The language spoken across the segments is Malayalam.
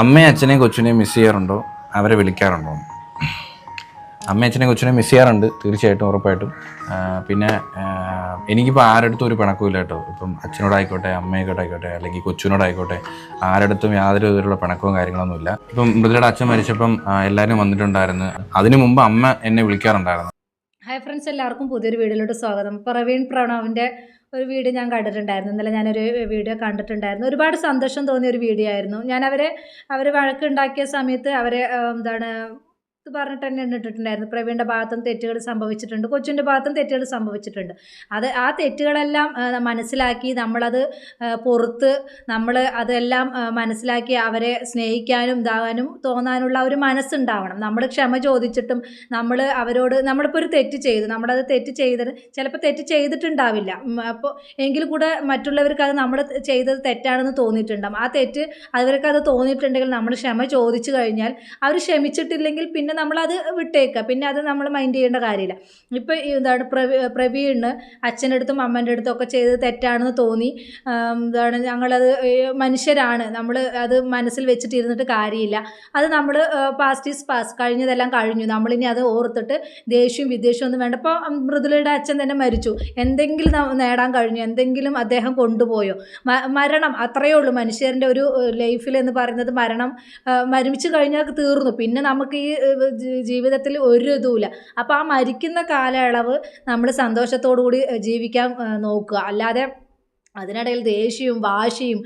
അമ്മയും അച്ഛനെയും കൊച്ചിനെയും മിസ് ചെയ്യാറുണ്ടോ? അവരെ വിളിക്കാറുണ്ടോ? അമ്മയും അച്ഛനെയും കൊച്ചിനെയും മിസ് ചെയ്യാറുണ്ട്, തീർച്ചയായിട്ടും, ഉറപ്പായിട്ടും. പിന്നെ എനിക്കിപ്പോൾ ആരടുത്തും ഒരു പിണക്കമില്ല കേട്ടോ. ഇപ്പം അച്ഛനോടായിക്കോട്ടെ, അമ്മയോടായിക്കോട്ടെ, അല്ലെങ്കിൽ കൊച്ചിനോടായിക്കോട്ടെ, ആരടുത്തും യാതൊരു വിധത്തിലുള്ള പിണക്കവും കാര്യങ്ങളൊന്നുമില്ല. ഇപ്പം മൃദുലയുടെ അച്ഛൻ മരിച്ചപ്പം എല്ലാവരും വന്നിട്ടുണ്ടായിരുന്നു. അതിനു മുമ്പ് അമ്മ എന്നെ വിളിക്കാറുണ്ടായിരുന്നു. ഹായ് ഫ്രണ്ട്സ്, എല്ലാവർക്കും പുതിയൊരു വീഡിയോയിലോട്ട് സ്വാഗതം. പ്രവീൺ പ്രണവിൻ്റെ ഒരു വീഡിയോ ഞാൻ കണ്ടിട്ടുണ്ടായിരുന്നു. ഇന്നലെ ഞാനൊരു വീഡിയോ കണ്ടിട്ടുണ്ടായിരുന്നു. ഒരുപാട് സന്തോഷം തോന്നിയ ഒരു വീഡിയോ ആയിരുന്നു. ഞാൻ അവർ വഴക്കുണ്ടാക്കിയ സമയത്ത് ഇത് പറഞ്ഞിട്ട് തന്നെ ഇട്ടിട്ടുണ്ടായിരുന്നു. പ്രവീണിൻ്റെ ഭാഗത്തും തെറ്റുകൾ സംഭവിച്ചിട്ടുണ്ട്, കൊച്ചിൻ്റെ ഭാഗത്തും തെറ്റുകൾ സംഭവിച്ചിട്ടുണ്ട്. ആ തെറ്റുകളെല്ലാം മനസ്സിലാക്കി നമ്മളത് പുറത്ത് അതെല്ലാം മനസ്സിലാക്കി അവരെ സ്നേഹിക്കാനും തോന്നാനുള്ള ഒരു മനസ്സുണ്ടാവണം. നമ്മൾ ക്ഷമ ചോദിച്ചിട്ടും നമ്മളിപ്പോൾ ഒരു തെറ്റ് ചെയ്തു, നമ്മളത് തെറ്റ് ചെയ്തത് ചിലപ്പോൾ തെറ്റ് ചെയ്തിട്ടുണ്ടാവില്ല. അപ്പോൾ എങ്കിൽ കൂടെ മറ്റുള്ളവർക്ക് അത് നമ്മൾ ചെയ്തത് തെറ്റാണെന്ന് തോന്നിയിട്ടുണ്ടാകും. ആ തെറ്റ് അവർക്കത് തോന്നിയിട്ടുണ്ടെങ്കിൽ നമ്മൾ ക്ഷമ ചോദിച്ചു കഴിഞ്ഞാൽ അവർ ക്ഷമിച്ചിട്ടില്ലെങ്കിൽ പിന്നെ നമ്മളത് വിട്ടേക്കുക, പിന്നെ അത് നമ്മൾ മൈൻഡ് ചെയ്യേണ്ട കാര്യമില്ല. ഇപ്പോൾ പ്രവീണിന് അച്ഛൻ്റെ അടുത്തും അമ്മേൻ്റെ അടുത്തും ഒക്കെ ചെയ്തത് തെറ്റാണെന്ന് തോന്നി. ഞങ്ങളത് മനുഷ്യരാണ്, നമ്മൾ അത് മനസ്സിൽ വെച്ചിട്ടിരുന്നിട്ട് കാര്യമില്ല. അത് നമ്മൾ പാസ്റ്റ് ഈസ് പാസ്റ്റ്, കഴിഞ്ഞതെല്ലാം കഴിഞ്ഞു. നമ്മളിനി അത് ഓർത്തിട്ട് ദേഷ്യവും വിദ്വേഷവും ഒന്നും വേണ്ട. ഇപ്പോൾ മൃദുലയുടെ അച്ഛൻ തന്നെ മരിച്ചു, എന്തെങ്കിലും നേടാൻ കഴിഞ്ഞു? എന്തെങ്കിലും അദ്ദേഹം കൊണ്ടുപോയോ? മരണം അത്രയേ ഉള്ളൂ. മനുഷ്യരുടെ ഒരു ലൈഫിൽ എന്ന് പറയുന്നത് മരിച്ചു കഴിഞ്ഞാൽ തീർന്നു, പിന്നെ നമുക്ക് ഈ ജീവിതത്തിൽ ഒരു ഇതുമില്ല. അപ്പോൾ ആ മരിക്കുന്ന കാലയളവ് നമ്മൾ സന്തോഷത്തോടു കൂടി ജീവിക്കാൻ നോക്കുക. അല്ലാതെ അതിനിടയിൽ ദേഷ്യവും വാശിയും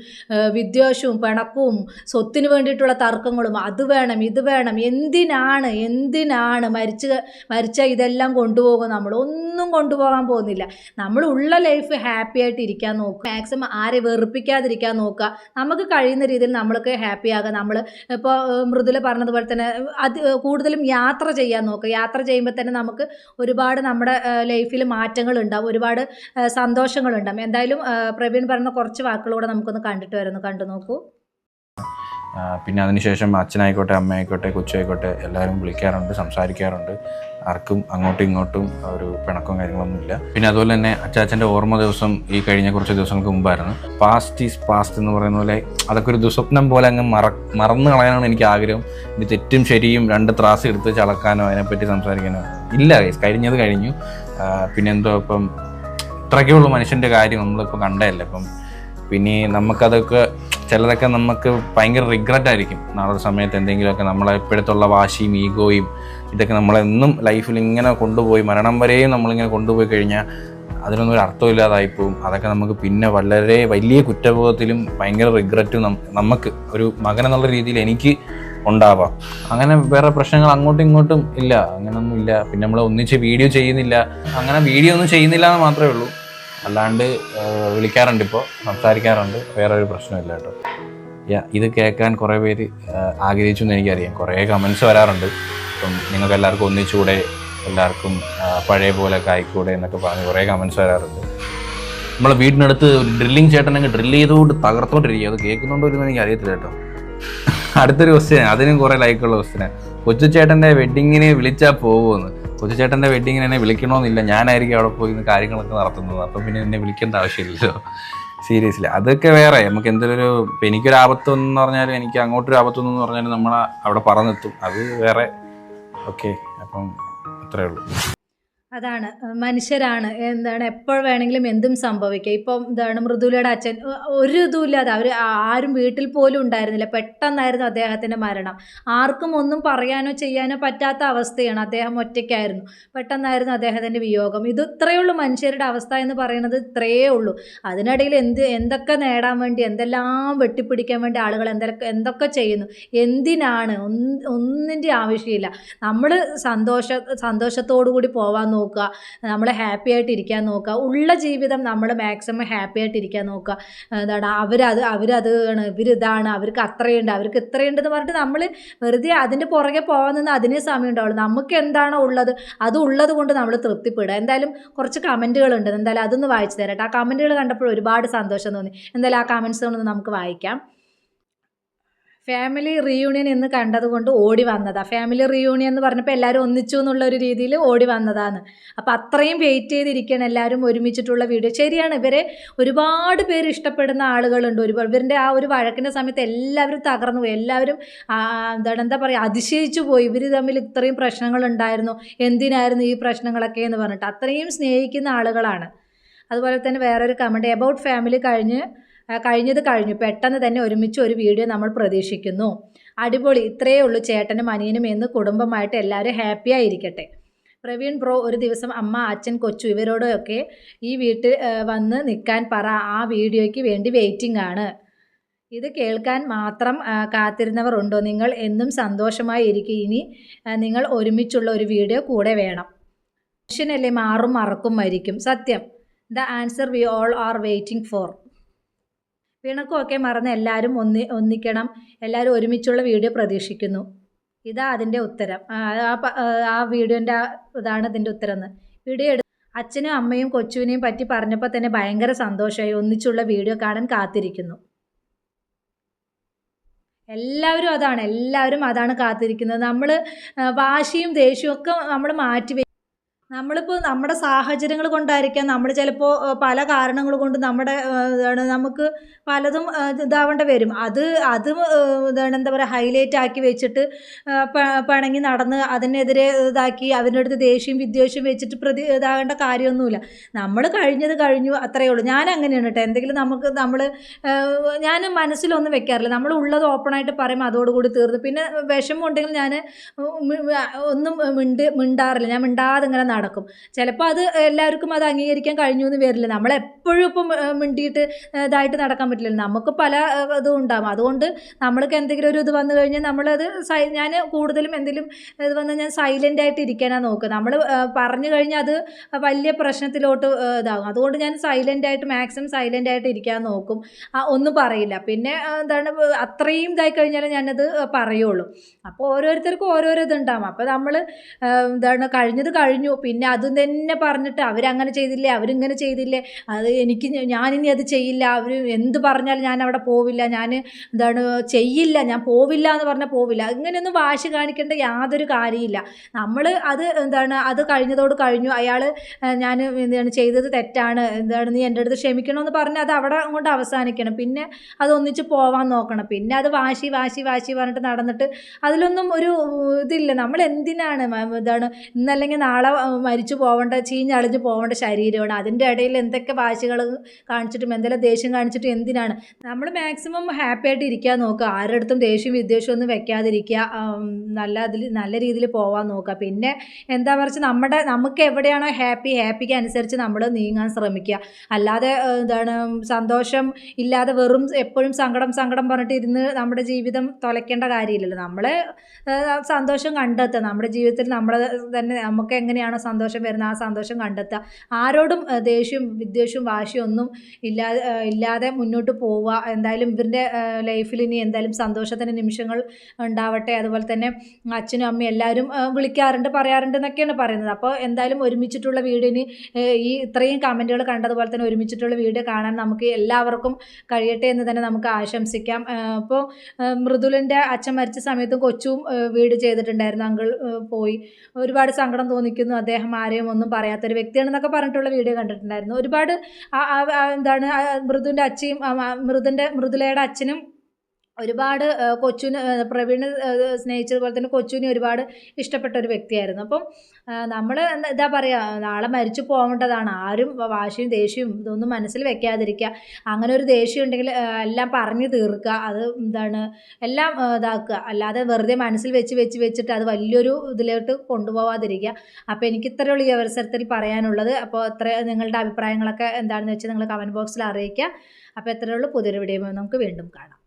വിദ്വേഷവും പിണക്കവും സ്വത്തിന് വേണ്ടിയിട്ടുള്ള തർക്കങ്ങളും അത് വേണം ഇത് വേണം, എന്തിനാണ് മരിച്ച ഇതെല്ലാം കൊണ്ടുപോകും? നമ്മളൊന്നും കൊണ്ടുപോകാൻ പോകുന്നില്ല. നമ്മളുള്ള ലൈഫ് ഹാപ്പി ആയിട്ട് ഇരിക്കാൻ നോക്കുക, മാക്സിമം ആരെ വെറുപ്പിക്കാതിരിക്കാൻ നോക്കുക. നമുക്ക് കഴിയുന്ന രീതിയിൽ നമ്മൾക്ക് ഹാപ്പി ആകാം. നമ്മൾ ഇപ്പോൾ മൃദുല പറഞ്ഞതുപോലെ തന്നെ കൂടുതലും യാത്ര ചെയ്യാൻ നോക്കുക. യാത്ര ചെയ്യുമ്പോൾ തന്നെ നമുക്ക് ഒരുപാട് നമ്മുടെ ലൈഫിൽ മാറ്റങ്ങൾ ഉണ്ടാവും, ഒരുപാട് സന്തോഷങ്ങളുണ്ടാവും. എന്തായാലും പ്രവീൺ പറഞ്ഞ കുറച്ച് വാക്കുകളൂടെ നമുക്കൊന്ന് കണ്ടു നോക്കൂ. പിന്നെ അതിനുശേഷം അച്ഛനായിക്കോട്ടെ, അമ്മയായിക്കോട്ടെ, കൊച്ചായിക്കോട്ടെ, എല്ലാവരും വിളിക്കാറുണ്ട്, സംസാരിക്കാറുണ്ട്. ആർക്കും അങ്ങോട്ടും ഇങ്ങോട്ടും ഒരു പിണക്കവും കാര്യങ്ങളൊന്നുമില്ല. പിന്നെ അതുപോലെ തന്നെ അച്ചാച്ചൻ്റെ ഓർമ്മ ദിവസം ഈ കഴിഞ്ഞ കുറച്ച് ദിവസങ്ങൾക്ക് മുമ്പായിരുന്നു. പാസ്റ്റ് ഈസ് പാസ്റ്റ് എന്ന് പറയുന്ന പോലെ അതൊക്കെ ഒരു ദുസ്വപ്നം പോലെ അങ്ങ് മറന്നു കളയാനാണ് എനിക്ക് ആഗ്രഹം. ഇനി തെറ്റും ശരിയും രണ്ട് ത്രാസ് എടുത്ത് ചളക്കാനോ അതിനെപ്പറ്റി സംസാരിക്കാനോ ഇല്ല. കഴിഞ്ഞത് കഴിഞ്ഞു. പിന്നെന്തോ ഇപ്പം ഇത്രയൊക്കെ ഉള്ളൂ മനുഷ്യൻ്റെ കാര്യം. നമ്മളിപ്പോൾ കണ്ടതല്ലേ. ഇപ്പം പിന്നെ നമുക്കതൊക്കെ ചിലതൊക്കെ നമുക്ക് ഭയങ്കര റിഗ്രറ്റ് ആയിരിക്കും. നാളെ സമയത്ത് എന്തെങ്കിലുമൊക്കെ നമ്മളെ ഇപ്പോഴത്തുള്ള വാശിയും ഈഗോയും ഇതൊക്കെ നമ്മളെന്നും ലൈഫിൽ ഇങ്ങനെ കൊണ്ടുപോയി മരണം വരെയും നമ്മളിങ്ങനെ കൊണ്ടുപോയി കഴിഞ്ഞാൽ അതിനൊന്നും ഒരു അർത്ഥമില്ലാതായിപ്പോവും. അതൊക്കെ നമുക്ക് പിന്നെ വളരെ വലിയ കുറ്റബോധത്തിലും ഭയങ്കര റിഗ്രറ്റും നമുക്ക് ഒരു മകൻ എന്നുള്ള രീതിയിൽ എനിക്ക് ഉണ്ടാവാം. അങ്ങനെ വേറെ പ്രശ്നങ്ങൾ അങ്ങോട്ടും ഇങ്ങോട്ടും ഇല്ല, അങ്ങനെയൊന്നും ഇല്ല. പിന്നെ നമ്മൾ ഒന്നിച്ച് വീഡിയോ ചെയ്യുന്നില്ല, അങ്ങനെ വീഡിയോ ഒന്നും ചെയ്യുന്നില്ല എന്ന് മാത്രമേ ഉള്ളൂ. അല്ലാണ്ട് വിളിക്കാറുണ്ട്, ഇപ്പോൾ സംസാരിക്കാറുണ്ട്, വേറെ ഒരു പ്രശ്നമില്ല കേട്ടോ. ഇത് കേൾക്കാൻ കുറേ പേര് ആഗ്രഹിച്ചു എന്ന് എനിക്കറിയാം. കുറേ കമൻസ് വരാറുണ്ട്. ഇപ്പം നിങ്ങൾക്ക് എല്ലാവർക്കും ഒന്നിച്ചുകൂടെ, എല്ലാവർക്കും പഴയ പോലെ ആയിക്കൂടെ എന്നൊക്കെ പറഞ്ഞ് കുറേ കമൻസ് വരാറുണ്ട്. നമ്മളെ വീടിനടുത്ത് ഒരു ഡ്രില്ലിങ് ചേട്ടനങ്ങ് ഡ്രില്ല് ചെയ്തുകൊണ്ട് തകർത്തോണ്ടിരിക്കുക. അത് കേൾക്കുന്നുണ്ടോ എന്ന് എനിക്ക് അറിയത്തില്ല കേട്ടോ. അടുത്തൊരു ക്വസ്റ്റ്യൻ, അതിനും കുറേ ലൈക്കുള്ള ക്വസ്റ്റ്യനാണ്. കൊച്ചുചേട്ടൻ്റെ വെഡ്ഡിങ്ങിന് വിളിച്ചാൽ പോകുമെന്ന്. കൊച്ചുചേട്ടൻ്റെ വെഡ്ഡിങ്ങിന് എന്നെ വിളിക്കണമെന്നില്ല, ഞാനായിരിക്കും അവിടെ പോയി കാര്യങ്ങളൊക്കെ നടത്തുന്നത്. അപ്പം പിന്നെ എന്നെ വിളിക്കേണ്ട ആവശ്യമില്ലല്ലോ. സീരിയസ്ലി അതൊക്കെ വേറെ. നമുക്ക് എന്തൊരു ഇപ്പം എനിക്കൊരു ആപത്തെന്ന് പറഞ്ഞാലും എനിക്ക് അങ്ങോട്ടൊരു ആപത്തെന്ന് പറഞ്ഞാലും നമ്മൾ അവിടെ പറഞ്ഞെത്തും, അത് വേറെ. ഓക്കെ, അപ്പം അത്രേ ഉള്ളൂ. അതാണ്, മനുഷ്യരാണ്. എപ്പോൾ വേണമെങ്കിലും എന്തും സംഭവിക്കാം. ഇപ്പം മൃദുലയുടെ അച്ഛൻ ഒരു ഇതുമില്ലാതെ ആരും വീട്ടിൽ പോലും ഉണ്ടായിരുന്നില്ല. പെട്ടെന്നായിരുന്നു അദ്ദേഹത്തിൻ്റെ മരണം. ആർക്കും ഒന്നും പറയാനോ ചെയ്യാനോ പറ്റാത്ത അവസ്ഥയാണ്. അദ്ദേഹം ഒറ്റയ്ക്കായിരുന്നു. പെട്ടെന്നായിരുന്നു അദ്ദേഹത്തിൻ്റെ വിയോഗം. ഇത് ഇത്രയേ ഉള്ളൂ. മനുഷ്യരുടെ അവസ്ഥ എന്ന് പറയുന്നത് ഇത്രയേ ഉള്ളൂ. അതിനിടയിൽ എന്തൊക്കെ നേടാൻ വേണ്ടി, എന്തെല്ലാം വെട്ടിപ്പിടിക്കാൻ വേണ്ടി ആളുകൾ എന്തൊക്കെ ചെയ്യുന്നു. എന്തിനാണ്? ഒന്നിൻ്റെ ആവശ്യമില്ല. നമ്മൾ സന്തോഷത്തോടു കൂടി പോവാൻ നോക്കുക, നമ്മൾ ഹാപ്പി ആയിട്ട് ഇരിക്കാൻ നോക്കുക. ഉള്ള ജീവിതം നമ്മൾ മാക്സിമം ഹാപ്പി ആയിട്ട് ഇരിക്കാൻ നോക്കുക. ഇവരിതാണ്, അവർക്ക് അത്രയുണ്ട്, അവർക്ക് ഇത്രയുണ്ടെന്ന് പറഞ്ഞിട്ട് നമ്മൾ വെറുതെ അതിൻ്റെ പുറകെ പോകാൻ നിന്ന് അതിനേ സമയം ഉണ്ടാവുള്ളൂ. നമുക്ക് എന്താണോ ഉള്ളത് അത് ഉള്ളത് കൊണ്ട് നമ്മൾ തൃപ്തിപ്പെടുക. എന്തായാലും കുറച്ച് കമൻറ്റുകളുണ്ട്, എന്തായാലും അതൊന്ന് വായിച്ചു തരാം. ആ കമൻറ്റുകൾ കണ്ടപ്പോൾ ഒരുപാട് സന്തോഷം തോന്നി. എന്തായാലും ആ കമൻസ് ഒന്ന് നമുക്ക് വായിക്കാം. ഫാമിലി റീയൂണിയൻ എന്ന് കണ്ടതുകൊണ്ട് ഓടി വന്നതാണ്. ഫാമിലി റീയൂണിയൻ എന്ന് പറഞ്ഞപ്പോൾ എല്ലാവരും ഒന്നിച്ചു എന്നുള്ളൊരു രീതിയിൽ ഓടി വന്നതാണ്. അപ്പോൾ അത്രയും വെയിറ്റ് ചെയ്തിരിക്കുകയാണ് എല്ലാവരും ഒരുമിച്ചിട്ടുള്ള വീഡിയോ. ശരിയാണ്, ഇവരെ ഒരുപാട് പേര് ഇഷ്ടപ്പെടുന്ന ആളുകളുണ്ട്. ഇവരുടെ ആ ഒരു വഴക്കിൻ്റെ സമയത്ത് എല്ലാവരും തകർന്നു പോയി. എല്ലാവരും എന്താ പറയുക, അതിശയിച്ചു പോയി. ഇവർ തമ്മിൽ ഇത്രയും പ്രശ്നങ്ങളുണ്ടായിരുന്നു, എന്തിനായിരുന്നു ഈ പ്രശ്നങ്ങളൊക്കെ എന്ന് പറഞ്ഞിട്ട്. അത്രയും സ്നേഹിക്കുന്ന ആളുകളാണ്. അതുപോലെ തന്നെ വേറൊരു കമൻറ്റ്, എബൌട്ട് ഫാമിലി കഴിഞ്ഞത് കഴിഞ്ഞു, പെട്ടെന്ന് തന്നെ ഒരുമിച്ച് ഒരു വീഡിയോ നമ്മൾ പ്രതീക്ഷിക്കുന്നു. അടിപൊളി, ഇത്രയേ ഉള്ളൂ ചേട്ടനും അനിയനും എന്ന് കുടുംബമായിട്ട് എല്ലാവരും ഹാപ്പി ആയിരിക്കട്ടെ. പ്രവീൺ ബ്രോ, ഒരു ദിവസം അമ്മ, അച്ഛൻ, കൊച്ചു ഇവരോടൊക്കെ ഈ വീട്ടിൽ വന്ന് നിൽക്കാൻ പറ, ആ വീഡിയോയ്ക്ക് വേണ്ടി വെയിറ്റിംഗ് ആണ്. ഇത് കേൾക്കാൻ മാത്രം കാത്തിരുന്നവർ ഉണ്ടോ? നിങ്ങൾ എന്നും സന്തോഷമായി ഇരിക്കും. ഇനി നിങ്ങൾ ഒരുമിച്ചുള്ള ഒരു വീഡിയോ കൂടെ വേണം. മനുഷ്യനല്ലേ, മാറും മറക്കും മരിക്കും. സത്യം. The answer we all are waiting for. പിണക്കമൊക്കെ മറന്ന് എല്ലാവരും ഒന്നിക്കണം. എല്ലാവരും ഒരുമിച്ചുള്ള വീഡിയോ പ്രതീക്ഷിക്കുന്നു. ഇതാ അതിൻ്റെ ഉത്തരം. ആ വീഡിയോൻ്റെ ഇതാണ് ഇതിൻ്റെ ഉത്തരം എന്ന്. വീഡിയോ അച്ഛനും അമ്മയും കൊച്ചുവിനെയും പറ്റി പറഞ്ഞപ്പോൾ തന്നെ ഭയങ്കര സന്തോഷമായി. ഒന്നിച്ചുള്ള വീഡിയോ കാണാൻ കാത്തിരിക്കുന്നു. എല്ലാവരും അതാണ് കാത്തിരിക്കുന്നത്. നമ്മൾ വാശിയും ദേഷ്യവും ഒക്കെ നമ്മൾ നമ്മളിപ്പോൾ നമ്മുടെ സാഹചര്യങ്ങൾ കൊണ്ടായിരിക്കാം, നമ്മൾ ചിലപ്പോൾ പല കാരണങ്ങൾ കൊണ്ട് നമുക്ക് പലതും ഇതാവേണ്ടി വരും. അത് എന്താ പറയുക, ഹൈലൈറ്റ് ആക്കി വെച്ചിട്ട് പിണങ്ങി നടന്ന് അതിനെതിരെ ഇതാക്കി അതിൻ്റെ അടുത്ത് ദേഷ്യം വിദ്വേഷം വെച്ചിട്ട് ഇതാകേണ്ട കാര്യമൊന്നുമില്ല. നമ്മൾ കഴിഞ്ഞത് കഴിഞ്ഞു, അത്രയേ ഉള്ളൂ. ഞാൻ അങ്ങനെയാണ് കേട്ടോ. എന്തെങ്കിലും ഞാൻ മനസ്സിലൊന്നും വെക്കാറില്ല. നമ്മൾ ഉള്ളത് ഓപ്പണായിട്ട് പറയുമ്പോൾ അതോടുകൂടി തീർന്നു. പിന്നെ വിഷമം ഉണ്ടെങ്കിൽ ഞാൻ ഒന്നും മിണ്ടാറില്ല. ഞാൻ മിണ്ടാതെ ഇങ്ങനെ നടക്കും. ചിലപ്പോൾ അത് എല്ലാവർക്കും അത് അംഗീകരിക്കാൻ കഴിഞ്ഞു എന്ന് വരില്ല. നമ്മളെപ്പോഴും ഇപ്പം മിണ്ടിയിട്ട് ഇതായിട്ട് നടക്കാൻ പറ്റില്ല. നമുക്ക് പല ഇതും ഉണ്ടാകും. അതുകൊണ്ട് നമ്മൾക്ക് എന്തെങ്കിലും ഒരു ഇത് വന്നു കഴിഞ്ഞാൽ നമ്മളത് ഞാൻ കൂടുതലും എന്തെങ്കിലും ഇത് വന്നാൽ ഞാൻ സൈലൻ്റ് ആയിട്ട് ഇരിക്കാനാണ് നോക്കുക. നമ്മൾ പറഞ്ഞു കഴിഞ്ഞാൽ അത് വലിയ പ്രശ്നത്തിലോട്ട് ഇതാകും. അതുകൊണ്ട് ഞാൻ മാക്സിമം സൈലൻ്റ് ആയിട്ട് ഇരിക്കാൻ നോക്കും. ഒന്നും പറയില്ല. പിന്നെ അത്രയും ഇതായി കഴിഞ്ഞാൽ ഞാനത് പറയുള്ളൂ. അപ്പോൾ ഓരോരുത്തർക്കും ഓരോരോ ഇതുണ്ടാകും. അപ്പോൾ നമ്മൾ കഴിഞ്ഞത് കഴിഞ്ഞു. പിന്നെ അത് തന്നെ പറഞ്ഞിട്ട് അവരങ്ങനെ ചെയ്തില്ലേ, അവരിങ്ങനെ ചെയ്തില്ലേ, ഞാനിനി അത് ചെയ്യില്ല, അവർ എന്ത് പറഞ്ഞാലും ഞാൻ അവിടെ പോവില്ല, ചെയ്യില്ല, ഞാൻ പോവില്ല എന്ന് പറഞ്ഞാൽ പോവില്ല. ഇങ്ങനെയൊന്നും വാശി കാണിക്കേണ്ട യാതൊരു കാര്യമില്ല. നമ്മൾ അത് കഴിഞ്ഞതോട് കഴിഞ്ഞു. അയാൾ ഞാൻ ചെയ്തത് തെറ്റാണ്, നീ എൻ്റെ അടുത്ത് ക്ഷമിക്കണമെന്ന് പറഞ്ഞാൽ അത് അവിടെ കൊണ്ട് അവസാനിക്കണം. പിന്നെ അതൊന്നിച്ച് പോവാൻ നോക്കണം. പിന്നെ അത് വാശി പറഞ്ഞിട്ട് നടന്നിട്ട് അതിലൊന്നും ഒരു ഇതില്ല. നമ്മൾ എന്തിനാണ് ഇന്നല്ലെങ്കിൽ നാളെ മരിച്ചു പോവേണ്ട, ചീഞ്ഞളിഞ്ഞ് പോവേണ്ട ശരീരമാണ്. അതിൻ്റെ ഇടയിൽ എന്തൊക്കെ വാശികൾ കാണിച്ചിട്ടും എന്തെല്ലാം ദേഷ്യം കാണിച്ചിട്ടും എന്തിനാണ്? നമ്മൾ മാക്സിമം ഹാപ്പി ആയിട്ട് ഇരിക്കാൻ നോക്കുക. ആരുടെ അടുത്തും ദേഷ്യം വിദ്വേഷം ഒന്നും വെക്കാതിരിക്കുക. നല്ല രീതിയിൽ പോകാൻ നോക്കുക. പിന്നെ എന്താ പറയുക, നമുക്ക് എവിടെയാണോ ഹാപ്പിക്ക് അനുസരിച്ച് നമ്മൾ നീങ്ങാൻ ശ്രമിക്കുക. അല്ലാതെ സന്തോഷം ഇല്ലാതെ വെറും എപ്പോഴും സങ്കടം പറഞ്ഞിട്ട് ഇരുന്ന് നമ്മുടെ ജീവിതം തുലയ്ക്കേണ്ട കാര്യമില്ലല്ലോ. നമ്മളെ സന്തോഷം കണ്ടെത്തുക. നമ്മുടെ ജീവിതത്തിൽ നമുക്ക് എങ്ങനെയാണോ സന്തോഷം വരുന്നത് ആ സന്തോഷം കണ്ടെത്തുക. ആരോടും ദേഷ്യവും വിദ്വേഷവും വാശിയും ഒന്നും ഇല്ലാതെ മുന്നോട്ട് പോവുക. എന്തായാലും ഇവരുടെ ലൈഫിൽ ഇനി എന്തായാലും സന്തോഷത്തിൻ്റെ നിമിഷങ്ങൾ ഉണ്ടാവട്ടെ. അതുപോലെ തന്നെ അച്ഛനും അമ്മയും എല്ലാവരും വിളിക്കാറുണ്ട്, പറയാറുണ്ട് എന്നൊക്കെയാണ് പറയുന്നത്. അപ്പോൾ എന്തായാലും ഒരുമിച്ചിട്ടുള്ള വീഡിയോന് ഇത്രയും കമൻറ്റുകൾ കണ്ടതുപോലെ തന്നെ ഒരുമിച്ചിട്ടുള്ള വീഡിയോ കാണാൻ നമുക്ക് എല്ലാവർക്കും കഴിയട്ടെ എന്ന് തന്നെ നമുക്ക് ആശംസിക്കാം. അപ്പോൾ മൃദുലിൻ്റെ അച്ഛൻ മരിച്ച സമയത്തും കൊച്ചും വീഡിയോ ചെയ്തിട്ടുണ്ടായിരുന്നു. അങ്കിൾ പോയി, ഒരുപാട് സങ്കടം തോന്നിക്കുന്നു, അദ്ദേഹം ആരെയും ഒന്നും പറയാത്തൊരു വ്യക്തിയാണെന്നൊക്കെ പറഞ്ഞിട്ടുള്ള വീഡിയോ കണ്ടിട്ടുണ്ടായിരുന്നു. ഒരുപാട് മൃദുലയുടെ അച്ഛനും ഒരുപാട് കൊച്ചുവിന്, പ്രവീണ് സ്നേഹിച്ചതുപോലെ തന്നെ കൊച്ചുവിനെ ഒരുപാട് ഇഷ്ടപ്പെട്ട ഒരു വ്യക്തിയായിരുന്നു. അപ്പം നമ്മൾ എന്താ പറയുക, നാളെ മരിച്ചു പോകേണ്ടതാണ്. ആരും വാശിയും ദേഷ്യവും ഇതൊന്നും മനസ്സിൽ വെക്കാതിരിക്കുക. അങ്ങനെ ഒരു ദേഷ്യം ഉണ്ടെങ്കിൽ എല്ലാം പറഞ്ഞു തീർക്കുക. അത് എല്ലാം ഇതാക്കുക. അല്ലാതെ വെറുതെ മനസ്സിൽ വെച്ചിട്ട് അത് വലിയൊരു ഇതിലോട്ട് കൊണ്ടുപോകാതിരിക്കുക. അപ്പോൾ എനിക്ക് ഇത്രയുള്ള ഈ അവസരത്തിൽ പറയാനുള്ളത്. അപ്പോൾ നിങ്ങളുടെ അഭിപ്രായങ്ങളൊക്കെ എന്താണെന്ന് വെച്ചാൽ നിങ്ങൾ കമൻറ്റ് ബോക്സിൽ അറിയിക്കുക. അപ്പോൾ ഇത്രയുള്ള പുതിയൊരു വീഡിയോ നമുക്ക് വീണ്ടും കാണാം.